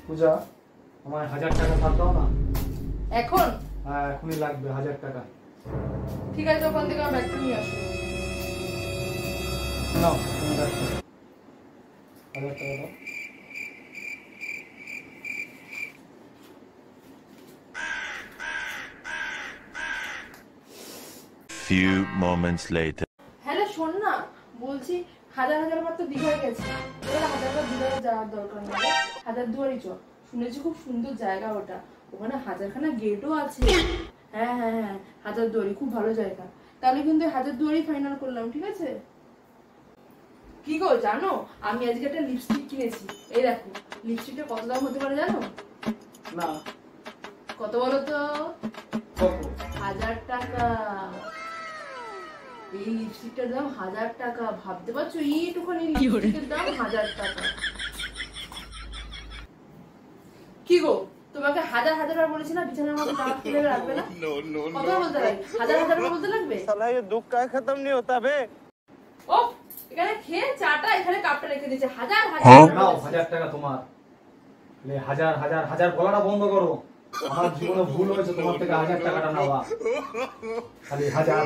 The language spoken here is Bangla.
পূজা আমায় 1000 টাকা ধার দাও না। এখন? হ্যাঁ এখনই লাগবে 1000 টাকা। ঠিক আছে, ওখান থেকে আমার ব্যাগটা নিয়ে আসো। নাও তুমি রাখো 1000 টাকা দাও। Few moments later. হ্যালো শোন না, বলছি হাজার বার তো দীঘায় গেছে, এবার 1000বার দীঘায় যাওয়ার দরকার নেই, হাজারদুয়ারি চ। শুনেছি খুব সুন্দর জায়গা ওটা, ওখানে 1000খানা গেটও আছে। হ্যাঁ হ্যাঁ হ্যাঁ, হাজারদুয়ারি খুব ভালো জায়গা। তাহলে কিন্তু হাজারদুয়ারি ফাইনাল করলাম, ঠিক আছে? কি গো জানো, আমি আজকে একটা লিপস্টিক কিনেছি। এই দেখো, লিপস্টিকটা কত দাম হতে পারে জানো? না। কত বলো তো? কত? 1000 টাকা। এই লিপস্টিকটার দাম 1000 টাকা, ভাবতে পারছো? এইটুখানি লিপস্টিকের দাম 1000 টাকা। কি গো, তোমাকে হাজার বার বলেছি না বিছানার মধ্যে টাকা তুলে রাখবে না? কত বলতে লাগে? হাজার বার বলতে লাগবে? साला ये दुख का खत्म नहीं होता बे। ও, এখানে খেয়ে চাটা এখানে কাপটা রেখে দিয়েছে। হাজার নাও 1000 টাকা তোমার। লে হাজার বলাটা বন্ধ করো। আমার জীবনে ভুল হয়েছে তোমার থেকে 1000 টাকাটা নেওয়া। খালি হাজার।